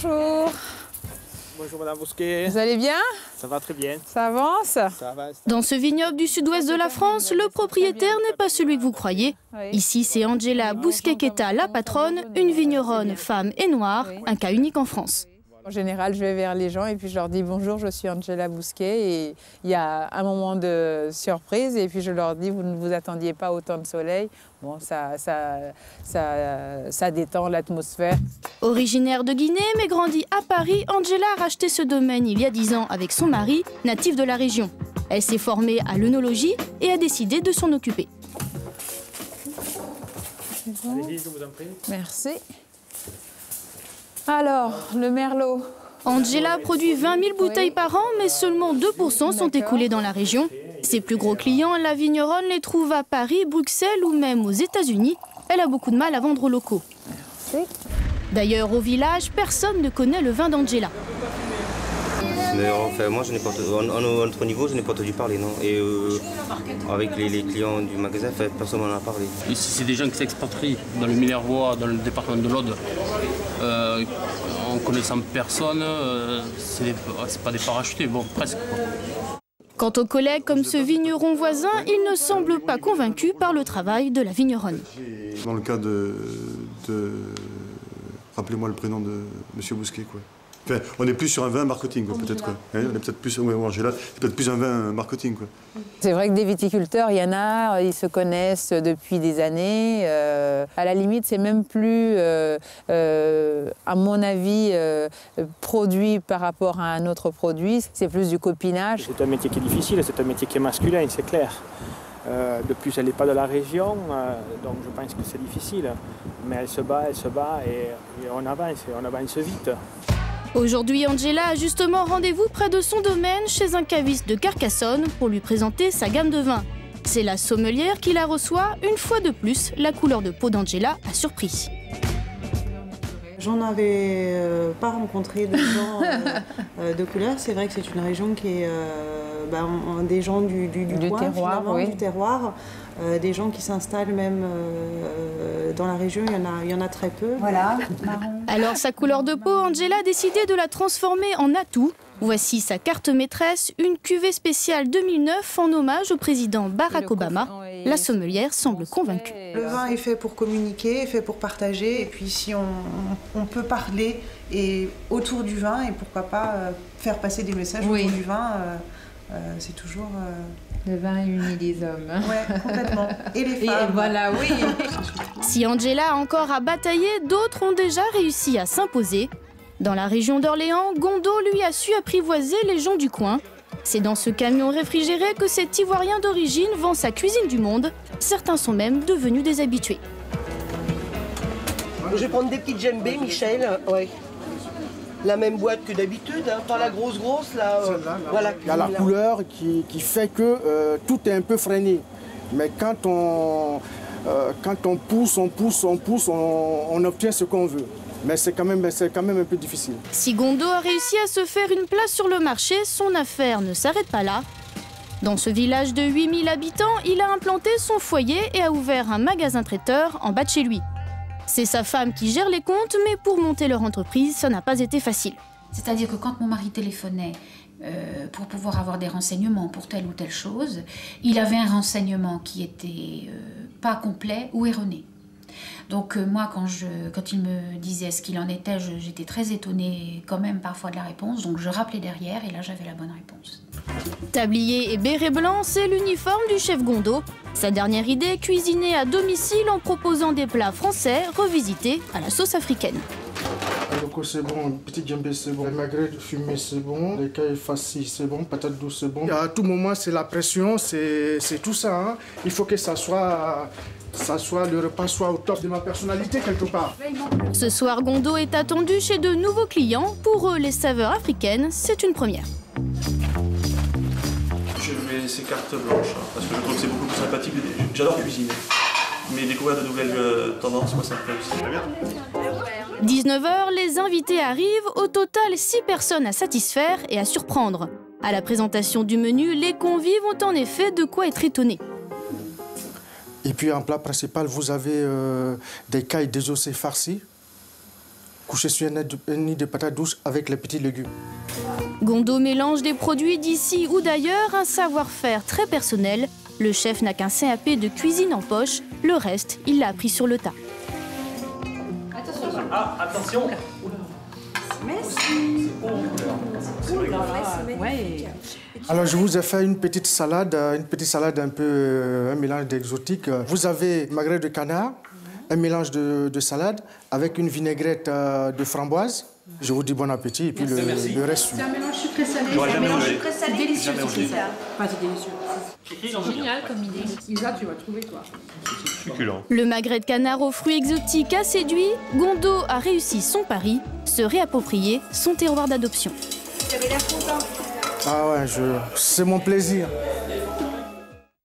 Bonjour. Bonjour Madame Bousquet. Vous allez bien? Ça va très bien. Ça avance? Ça va. Dans ce vignoble du sud-ouest de la France, le propriétaire n'est pas celui que vous croyez. Ici, c'est Angela Bousquet-Queta, la patronne, une vigneronne, femme et noire, un cas unique en France. En général, je vais vers les gens et puis je leur dis bonjour, je suis Angela Bousquet. Et il y a un moment de surprise et puis je leur dis vous ne vous attendiez pas autant de soleil. Bon, ça détend l'atmosphère. Originaire de Guinée mais grandie à Paris, Angela a racheté ce domaine il y a 10 ans avec son mari, natif de la région. Elle s'est formée à l'œnologie et a décidé de s'en occuper. Allez-y, je vous en prie. Merci. Alors, le merlot. Angela produit 20 000 bouteilles par an, mais seulement 2% sont écoulées dans la région. Ses plus gros clients, la vigneronne, les trouve à Paris, Bruxelles ou même aux États-Unis. Elle a beaucoup de mal à vendre aux locaux. Merci. D'ailleurs, au village, personne ne connaît le vin d'Angela. Mais enfin, moi, je n'ai pas, à notre niveau, je n'ai pas entendu parler, non. Et avec les clients du magasin, personne m'en a parlé. Ici, c'est des gens qui s'expatrient dans le Minervois, dans le département de l'Aude. En connaissant personne, c'est pas des parachutés, bon, presque. Quant aux collègues comme ce vigneron voisin, ils ne semblent pas convaincus par le travail de la vigneronne. Dans le cas de rappelez-moi le prénom de M. Bousquet, quoi. Enfin, on est plus sur un vin marketing, peut-être. On est peut-être plus, Angela, c'est peut-être plus un vin marketing, quoi. C'est vrai que des viticulteurs, il y en a, ils se connaissent depuis des années. À la limite, c'est même plus, à mon avis, produit par rapport à un autre produit. C'est plus du copinage. C'est un métier qui est difficile, c'est un métier qui est masculin, c'est clair. De plus, elle n'est pas de la région, donc je pense que c'est difficile. Mais elle se bat et on avance vite. Aujourd'hui, Angela a justement rendez-vous près de son domaine chez un caviste de Carcassonne pour lui présenter sa gamme de vins. C'est la sommelière qui la reçoit. Une fois de plus, la couleur de peau d'Angela a surpris. J'en avais pas rencontré de gens de couleur. C'est vrai que c'est une région qui est des gens du coin, terroir, oui. Du terroir. Des gens qui s'installent même dans la région, il y en a très peu. Voilà. Alors sa couleur de peau, Angela a décidé de la transformer en atout. Voici sa carte maîtresse, une cuvée spéciale 2009 en hommage au président Barack Obama. La sommelière semble convaincue. Le vin est fait pour communiquer, est fait pour partager. Et puis si on peut parler autour du vin et pourquoi pas faire passer des messages autour du vin, c'est toujours... Le vin unit les hommes. Oui, complètement. Et les femmes. Et voilà, oui. Si Angela a encore à batailler, d'autres ont déjà réussi à s'imposer. Dans la région d'Orléans, Gondo, lui, a su apprivoiser les gens du coin. C'est dans ce camion réfrigéré que cet Ivoirien d'origine vend sa cuisine du monde. Certains sont même devenus des habitués. Je vais prendre des petites djembés, Michel. Ouais. La même boîte que d'habitude, hein, pas la grosse là. Voilà. Il y a la couleur qui fait que tout est un peu freiné. Mais quand on pousse, on obtient ce qu'on veut. Mais c'est quand même un peu difficile. Si Gondo a réussi à se faire une place sur le marché, son affaire ne s'arrête pas là. Dans ce village de 8000 habitants, il a implanté son foyer et a ouvert un magasin traiteur en bas de chez lui. C'est sa femme qui gère les comptes, mais pour monter leur entreprise, ça n'a pas été facile. C'est-à-dire que quand mon mari téléphonait pour pouvoir avoir des renseignements pour telle ou telle chose, il avait un renseignement qui était pas complet ou erroné. Donc moi, quand il me disait ce qu'il en était, j'étais très étonnée quand même parfois de la réponse. Donc je rappelais derrière et là j'avais la bonne réponse. Tablier et béret blanc, c'est l'uniforme du chef Gondo. Sa dernière idée, cuisiner à domicile en proposant des plats français revisités à la sauce africaine. Le coco c'est bon, petit djembé c'est bon, les maigret fumé c'est bon, les cailles farcies c'est bon, patates douces c'est bon. À tout moment c'est la pression, c'est tout ça. Hein. Il faut que le repas soit au top de ma personnalité quelque part. Ce soir, Gondo est attendu chez de nouveaux clients. Pour eux, les saveurs africaines, c'est une première. Je mets ces cartes blanches parce que je trouve que c'est beaucoup plus sympathique. J'adore cuisiner, mais découvrir de nouvelles tendances, moi ça me plaît aussi. 19h, les invités arrivent. Au total, 6 personnes à satisfaire et à surprendre. À la présentation du menu, les convives ont en effet de quoi être étonnés. Et puis en plat principal, vous avez des cailles désossées farcies, coucher sur un nid de patates douces avec les petits légumes. Gondo mélange des produits d'ici ou d'ailleurs, un savoir-faire très personnel. Le chef n'a qu'un CAP de cuisine en poche, le reste, il l'a appris sur le tas. Ah, attention. Merci. Alors je vous ai fait une petite salade un peu un mélange d'exotique. Vous avez magret de canard, un mélange de salade avec une vinaigrette de framboise. Je vous dis bon appétit et puis le reste. C'est un mélange sucré-salé. J'aurais jamais osé. C'est délicieux. Pas délicieux. C'est génial comme idée. Isa, tu vas trouver toi. Succulent. Le magret de canard aux fruits exotiques a séduit. Gondo a réussi son pari, se réapproprier son terroir d'adoption. Tu avais l'air content. Ah ouais, c'est mon plaisir.